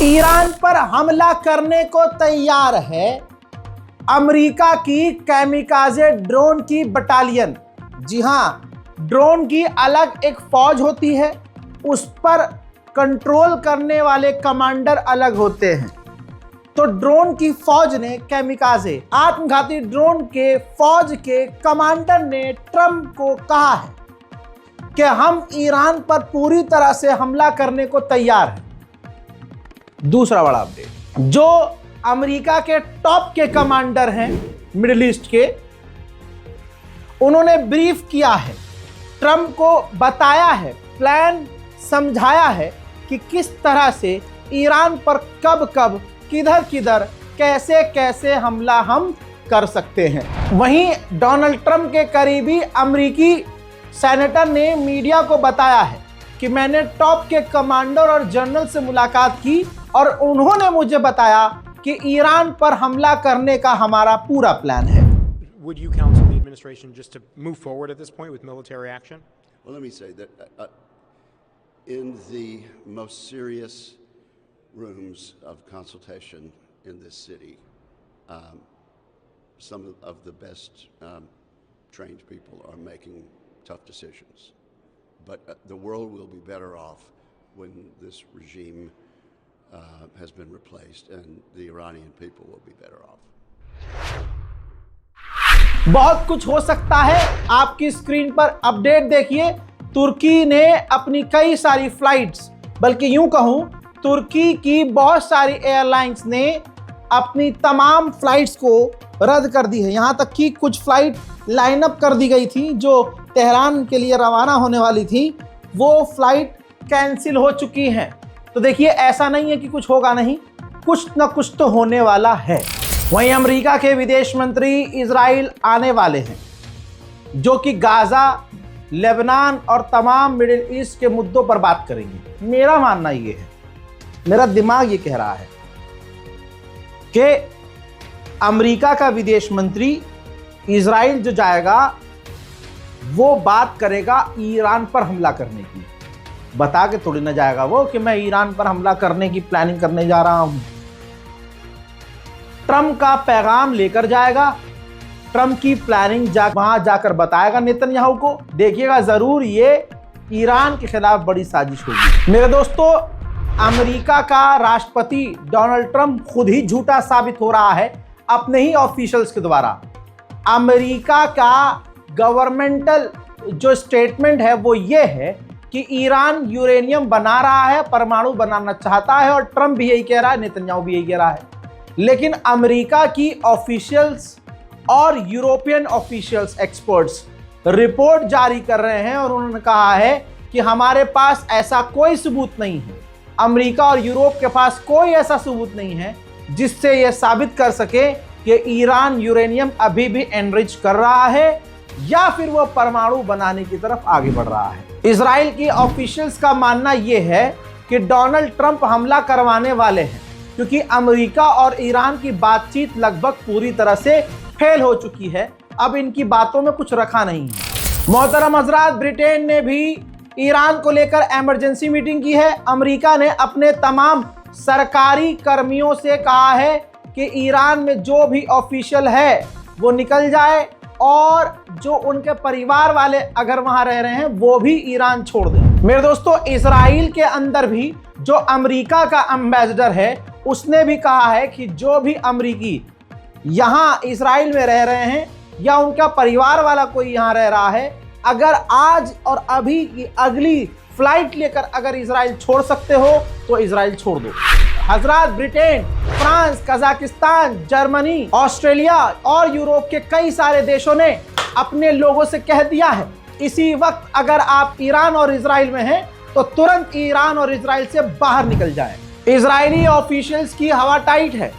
Iran पर हमला करने को तैयार है अमेरिका की कैमिकाजे ड्रोन की बटालियन। जी हां, ड्रोन की अलग एक फौज होती है, उस पर कंट्रोल करने वाले कमांडर अलग होते हैं। तो ड्रोन की फौज ने, कैमिकाजे आत्मघाती ड्रोन के फौज के कमांडर ने ट्रंप को कहा है कि हम ईरान पर पूरी तरह से हमला करने को तैयार हैं। दूसरा बड़ा अपडेट, जो अमेरिका के टॉप के कमांडर हैं मिडिल ईस्ट के, उन्होंने ब्रीफ किया है, ट्रंप को बताया है, प्लान समझाया है कि किस तरह से ईरान पर कब कब, किधर किधर, कैसे कैसे हमला हम कर सकते हैं। वहीं डोनाल्ड ट्रंप के करीबी अमेरिकी सेनेटर ने मीडिया को बताया है कि मैंने टॉप के कमांडर और जनरल से मुलाकात की और उन्होंने मुझे बताया कि ईरान पर हमला करने का हमारा पूरा प्लान है। Would you counsel the administration just to move forward at this point with military action? Well, let me say that in the most serious rooms of consultation in this city, some of the best trained people are making tough decisions. But the world will be better off when this regime has been replaced and the Iranian people will be better off. बहुत कुछ हो सकता है। आपकी screen पर update देखिए, तुर्की ने अपनी कई सारी फ्लाइट्स, बल्कि यूं कहूं तुर्की की बहुत सारी एयरलाइंस ने अपनी तमाम फ्लाइट्स को रद्द कर दी है। यहां तक कि कुछ फ्लाइट लाइन अप कर दी गई थी जो तेहरान के लिए रवाना होने वाली थी, वो फ्लाइट कैंसिल हो चुकी हैं। तो देखिए, ऐसा नहीं है कि कुछ होगा नहीं, कुछ ना कुछ तो होने वाला है। वहीं अमेरिका के विदेश मंत्री इजराइल आने वाले हैं, जो कि गाजा, लेबनान और तमाम मिडिल ईस्ट के मुद्दों पर बात करेंगे। मेरा मानना ये है, मेरा दिमाग ये कह रहा है कि अमेरिका का विदेश मंत्री इजराइल जो जाएगा वो बात करेगा ईरान पर हमला करने की। बता के थोड़ी ना जाएगा वो कि मैं ईरान पर हमला करने की प्लानिंग करने जा रहा हूं। ट्रंप का पैगाम लेकर जाएगा, ट्रंप की प्लानिंग वहां जाकर बताएगा नेतन्याहू को। देखिएगा जरूर, ये ईरान के खिलाफ बड़ी साजिश होगी। मेरे दोस्तों, अमेरिका का राष्ट्रपति डोनाल्ड ट्रंप खुद ही झूठा साबित हो रहा है अपने ही ऑफिशियल्स के द्वारा। अमेरिका का गवर्नमेंटल जो स्टेटमेंट है वो ये है कि ईरान यूरेनियम बना रहा है, परमाणु बनाना चाहता है, और ट्रंप भी यही कह रहा है, नेतन्याहू भी यही कह रहा है। लेकिन अमेरिका की ऑफिशियल्स और यूरोपियन ऑफिशियल्स, एक्सपर्ट्स रिपोर्ट जारी कर रहे हैं और उन्होंने कहा है कि हमारे पास ऐसा कोई सबूत नहीं है, अमेरिका और यूरोप के पास कोई ऐसा सबूत नहीं है जिससे यह साबित कर सके कि ईरान यूरेनियम अभी भी एनरिच कर रहा है या फिर वो परमाणु बनाने की तरफ आगे बढ़ रहा है। इजराइल की ऑफिशियल्स का मानना यह है कि डोनाल्ड ट्रंप हमला करवाने वाले हैं, क्योंकि अमेरिका और ईरान की बातचीत लगभग पूरी तरह से फेल हो चुकी है। अब इनकी बातों में कुछ रखा नहीं है। मोहतरम हजरात, ब्रिटेन ने भी ईरान को लेकर इमरजेंसी मीटिंग की है। अमेरिका ने अपने तमाम सरकारी कर्मियों से कहा है कि ईरान में जो भी ऑफिशियल है वो निकल जाए और जो उनके परिवार वाले अगर वहां रह रहे हैं वो भी ईरान छोड़ दें। मेरे दोस्तों, इजराइल के अंदर भी जो अमेरिका का एम्बेसडर है उसने भी कहा है कि जो भी अमेरिकी यहां इजराइल में रह रहे हैं या उनका परिवार वाला कोई यहां रह रहा है, अगर आज और अभी की अगली फ्लाइट लेकर अगर इजराइल छोड़ सकते हो तो इजराइल छोड़ दो। हजरात, Britain, France, Kazakhstan, Germany, Australia और यूरोप के कई सारे देशों ने अपने लोगों से कह दिया है, इसी वक्त अगर आप ईरान और इजराइल में हैं तो तुरंत ईरान और इजराइल से बाहर निकल जाएं। इजरायली ऑफिशियल्स की हवा टाइट है।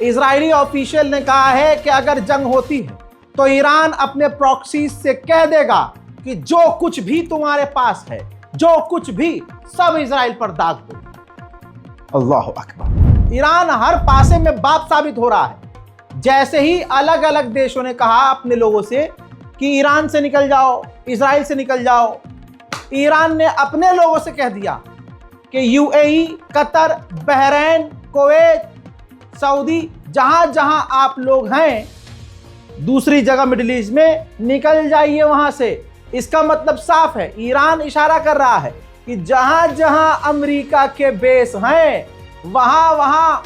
इजरायली ऑफिशियल ने कहा है कि अगर जंग होती है तो ईरान अपने प्रॉक्सीज से कह देगा कि जो कुछ भी तुम्हारे पास है, जो कुछ भी, सब इजराइल पर दाग दो। अल्लाह अकबर। ईरान हर पासे में बाप साबित हो रहा है। जैसे ही अलग अलग देशों ने कहा अपने लोगों से कि ईरान से निकल जाओ, इजराइल से निकल जाओ, ईरान ने अपने लोगों से कह दिया कि UAE, Qatar, Bahrain, Kuwait, Saudi, जहां जहां आप लोग हैं दूसरी जगह मिडिल ईस्ट में, निकल जाइए वहां से। इसका मतलब साफ है, ईरान इशारा कर रहा है कि जहां जहां अमेरिका के बेस हैं वहां वहां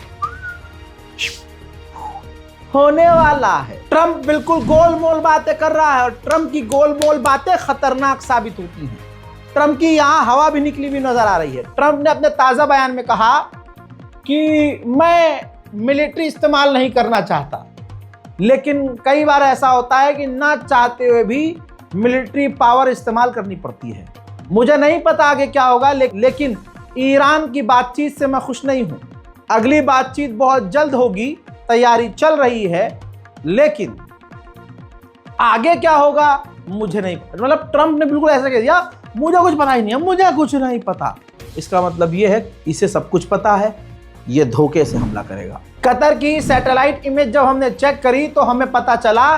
होने वाला है। ट्रंप बिल्कुल गोलमोल बातें कर रहा है और ट्रंप की गोलमोल बातें खतरनाक साबित होती हैं। ट्रंप की यहां हवा भी निकली हुई नजर आ रही है। ट्रंप ने अपने ताजा बयान में कहा कि मैं मिलिट्री इस्तेमाल नहीं करना चाहता, लेकिन कई बार ऐसा होता है कि ना चाहते हुए भी मिलिट्री पावर इस्तेमाल करनी पड़ती है। मुझे नहीं पता आगे क्या होगा, लेकिन ईरान की बातचीत से मैं खुश नहीं हूं। अगली बातचीत बहुत जल्द होगी, तैयारी चल रही है, लेकिन आगे क्या होगा मुझे नहीं पता। मतलब ट्रंप ने बिल्कुल ऐसा कह दिया, मुझे कुछ पता ही नहीं है, मुझे कुछ नहीं पता। इसका मतलब यह है इसे सब कुछ पता है, ये धोखे से हमला करेगा। कतर की सैटेलाइट इमेज जब हमने चेक करी तो हमें पता चला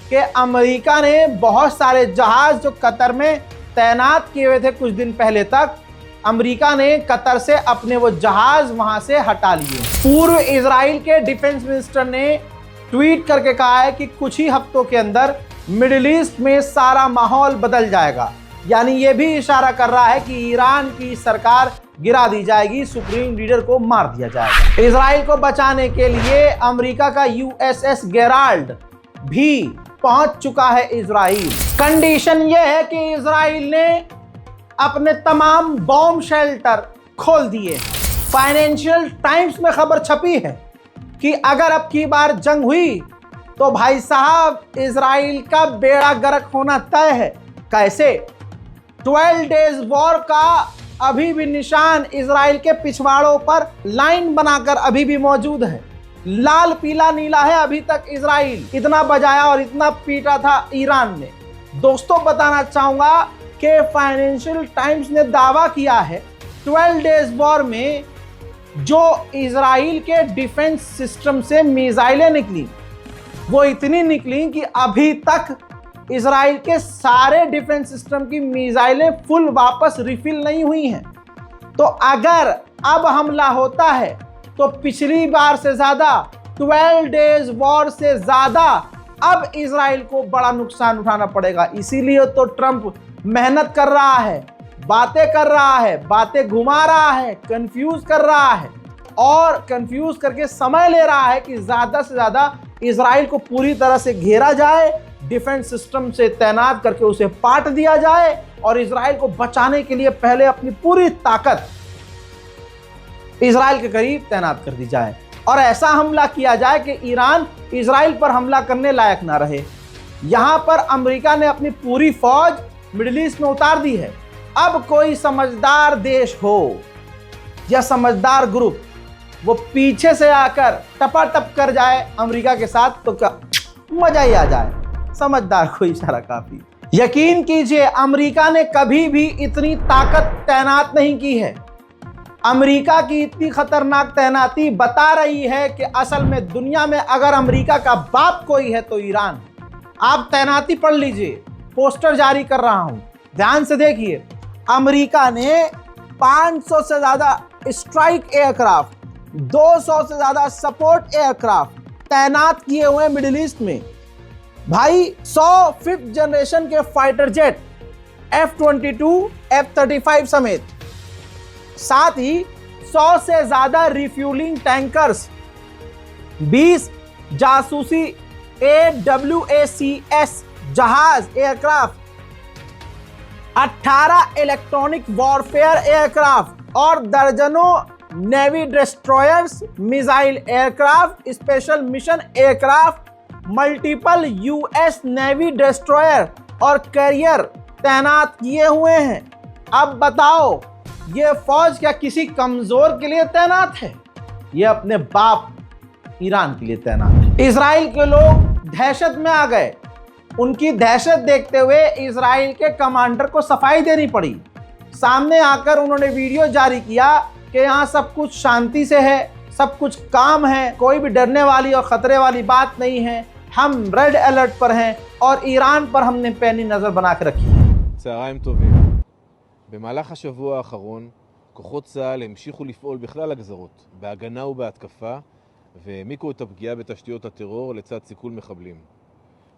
कि अमेरिका ने बहुत सारे जहाज जो कतर में तैनात किए हुए थे कुछ दिन पहले तक, अमेरिका ने कतर से अपने वो जहाज वहां से हटा लिए। पूर्व इजराइल के डिफेंस मिनिस्टर ने ट्वीट करके कहा है कि कुछ ही हफ्तों के अंदर मिडिल ईस्ट में सारा माहौल बदल जाएगा। यानी ये भी इशारा कर रहा है कि ईरान की सरकार गिरा दी जाएगी, सुप्रीम लीडर को मार दिया जाएगा। इजराइल को बचाने के लिए अमेरिका का यूएसएस गेराल्ड भी पहुंच चुका है इजराइल। कंडीशन यह है कि इजराइल ने अपने तमाम बॉम्ब शेल्टर खोल दिए। फाइनेंशियल टाइम्स में खबर छपी है कि अगर अब की बार जंग हुई तो भाई साहब इजराइल का बेड़ा गर्क होना तय है। कैसे? 12 डेज वॉर का अभी भी निशान इजराइल के पिछवाड़ों पर लाइन बनाकर अभी भी मौजूद है। लाल पीला नीला है अभी तक इजराइल। इतना बजाया और इतना पीटा था ईरान ने। दोस्तों बताना चाहूंगा कि फाइनेंशियल टाइम्स ने दावा किया है 12 डेज वॉर में जो इजराइल के डिफेंस सिस्टम से मिसाइलें निकली वो इतनी निकली कि अभी तक इजराइल के सारे डिफेंस सिस्टम की मिसाइलें फुल वापस रिफिल नहीं हुई हैं। तो अगर अब हमला होता है तो पिछली बार से ज्यादा 12 डेज वॉर से ज्यादा अब इजराइल को बड़ा नुकसान उठाना पड़ेगा। इसीलिए तो ट्रंप मेहनत कर रहा है, बातें कर रहा है, बातें घुमा रहा है, कंफ्यूज कर रहा है और कंफ्यूज करके समय ले रहा है कि ज्यादा से ज्यादा इजराइल को पूरी तरह से घेरा जाए, डिफेंस सिस्टम से तैनात करके उसे पाट दिया जाए और इजराइल को बचाने के लिए पहले अपनी पूरी ताकत इजराइल के करीब तैनात कर दी जाए और ऐसा हमला किया जाए कि ईरान इजराइल पर हमला करने लायक ना रहे। यहां पर अमेरिका ने अपनी पूरी फौज मिडिल ईस्ट में उतार दी है। अब कोई समझदार देश हो या समझदार ग्रुप वो पीछे से आकर टपाटप कर जाए अमेरिका के साथ तो क्या मजा ही आ जाए। समझदार को इशारा काफी। यकीन कीजिए अमेरिका ने कभी भी इतनी ताकत तैनात नहीं की है। अमेरिका की इतनी खतरनाक तैनाती बता रही है कि असल में दुनिया में अगर अमेरिका का बाप कोई है तो ईरान। आप तैनाती पढ़ लीजिए, पोस्टर जारी कर रहा हूं, ध्यान से देखिए। अमेरिका ने 500 से ज्यादा स्ट्राइक एयरक्राफ्ट, 200 से ज्यादा सपोर्ट एयरक्राफ्ट तैनात किए हुए मिडिल ईस्ट में। भाई 100 5th जनरेशन के फाइटर जेट F-22, F-35 समेत, साथ ही 100 से ज्यादा रिफ्यूलिंग टैंकर्स, 20 जासूसी AWACS जहाज एयरक्राफ्ट, 18 इलेक्ट्रॉनिक वॉरफेयर एयरक्राफ्ट और दर्जनों navy destroyers, missile aircraft, special mission aircraft, multiple US navy destroyer और कैरियर तैनात किए हुए हैं। अब बताओ ये फौज क्या किसी कमजोर के लिए तैनात है? ये अपने बाप ईरान के लिए तैनात है। इजराइल के लोग दहशत में आ गए। उनकी दहशत देखते हुए इजराइल के कमांडर को सफाई देनी पड़ी। सामने आकर उन्होंने वीडियो जारी किया कि यहाँ सब कुछ शांति से है, सब कुछ काम है, कोई भी डरने वाली और खतरे वाली बात नहीं है, हम रेड अलर्ट पर हैं और ईरान पर हमने पैनी नजर बना के रखी है। צהריים טובים. במהלך השבוע האחרון כוחות צה"ל המשיכו לפעול בכלל הגזרות, בהגנה ובהתקפה, והעמיקו את הפגיעה בתשתיות הטרור לצד סיכול מחבלים.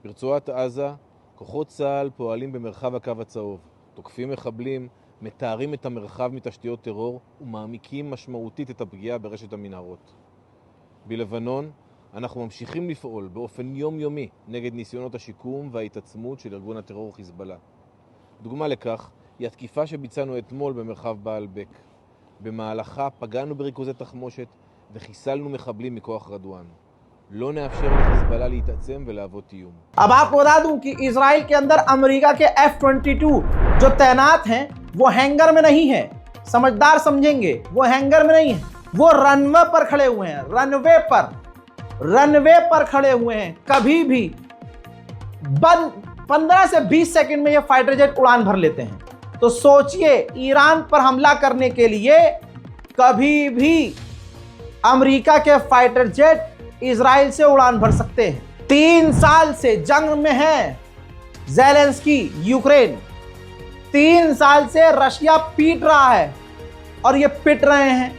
ברצועת עזה, כוחות צה"ל פועלים במרחב הקו הצהוב, תוקפים מחבלים, מתארים את המרחב מתשתיות טרור ומעמיקים משמעותית את הפגיעה ברשת המנהרות. בלבנון, אנחנו ממשיכים לפעול באופן יומיומי נגד ניסיונות השיקום וההתעצמות של ארגון הטרור חיזבאללה. דוגמה לכך היא התקיפה שביצענו אתמול במרחב בעלבק. במהלכה פגענו בריכוזי תחמושת וחיסלנו מחבלים מכוח רדואן. לא נאפשר לחיזבאללה להתעצם ולהוות איום. अब आपको बता दूं कि इजराइल के अंदर अमेरिका के F-22 जो तैनात हैं वो हैंगर में नहीं है। समझदार समझेंगे, वो हैंगर में नहीं है, वो रनवे पर खड़े हुए हैं। रनवे पर खड़े हुए हैं। कभी भी 15 से 20 सेकंड में ये फाइटर जेट उड़ान भर लेते हैं। तो सोचिए, ईरान पर हमला करने के लिए कभी भी अमेरिका के फाइटर जेट इजराइल से उड़ान भर सकते हैं। 3 साल से जंग में है ज़ेलेंस्की यूक्रेन। 3 साल से रशिया पीट रहा है और ये पिट रहे हैं।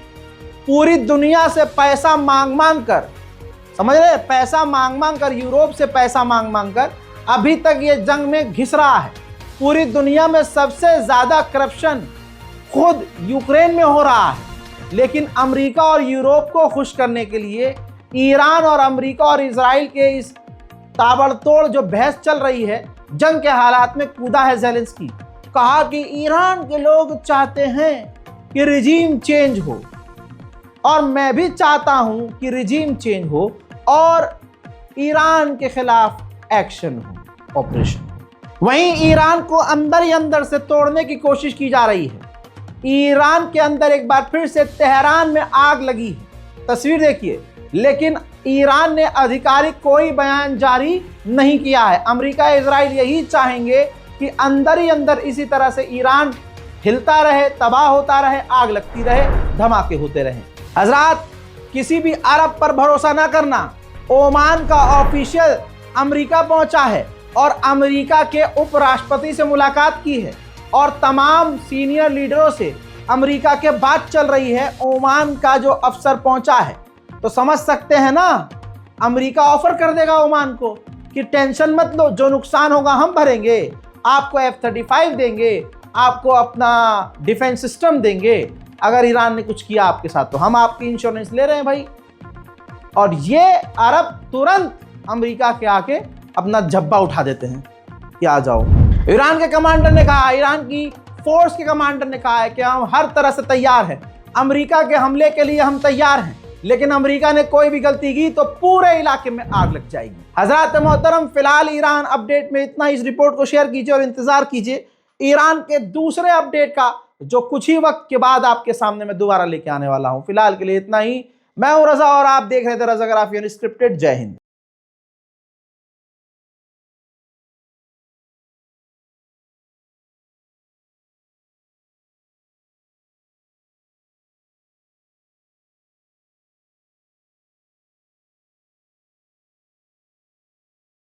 पूरी दुनिया से पैसा मांग कर, समझ रहे, पैसा मांग कर, यूरोप से पैसा मांग कर अभी तक ये जंग में घिस रहा है। पूरी दुनिया में सबसे ज्यादा करप्शन खुद यूक्रेन में हो रहा है। लेकिन अमेरिका और यूरोप को खुश करने के लिए ईरान और अमेरिका और इजराइल के इस ताबड़तोड़ जो बहस चल रही है, जंग के हालात में कूदा है ज़ेलेंस्की। कहा कि ईरान के लोग चाहते हैं कि रिजीम चेंज हो और मैं भी चाहता हूं कि रिजीम चेंज हो और ईरान के खिलाफ एक्शन हो, ऑपरेशन हो। वहीं ईरान को अंदर ही अंदर से तोड़ने की कोशिश की जा रही है। ईरान के अंदर एक बार फिर से तेहरान में आग लगी है, तस्वीर देखिए। लेकिन ईरान ने आधिकारिक कोई बयान जारी नहीं किया है। अमेरिका इजराइल यही चाहेंगे कि अंदर ही अंदर इसी तरह से ईरान हिलता रहे, तबाह होता रहे, आग लगती रहे, धमाके होते रहे। हजरात, किसी भी अरब पर भरोसा ना करना। ओमान का ऑफिशियल अमेरिका पहुंचा है और अमेरिका के उपराष्ट्रपति से मुलाकात की है और तमाम सीनियर लीडरों से अमेरिका के बात चल रही है। ओमान का जो अफसर पहुंचा है, तो समझ सकते हैं ना, अमेरिका ऑफर कर देगा ओमान को कि टेंशन मत लो, जो नुकसान होगा हम भरेंगे, आपको F-35 देंगे, आपको अपना डिफेंस सिस्टम देंगे। अगर ईरान ने कुछ किया आपके साथ तो हम आपकी इंश्योरेंस ले रहे हैं भाई। और ये अरब तुरंत अमेरिका के आके अपना झब्बा उठा देते हैं कि आ जाओ। ईरान के कमांडर ने कहा, ईरान की फोर्स के कमांडर ने कहा है कि हम हर तरह से तैयार हैं, अमेरिका के हमले के लिए हम तैयार हैं, लेकिन अमेरिका ने कोई भी गलती की तो पूरे इलाके में आग लग जाएगी। हजरात मोहतरम, फिलहाल ईरान अपडेट में इतना। इस रिपोर्ट को शेयर कीजिए और इंतजार कीजिए ईरान के दूसरे अपडेट का, जो कुछ ही वक्त के बाद आपके सामने मैं दोबारा लेके आने वाला हूं। फिलहाल के लिए इतना ही। मैं हूं रजा और आप देख रहे थे रजाग्राफी अनस्क्रिप्टेड। जय हिंद।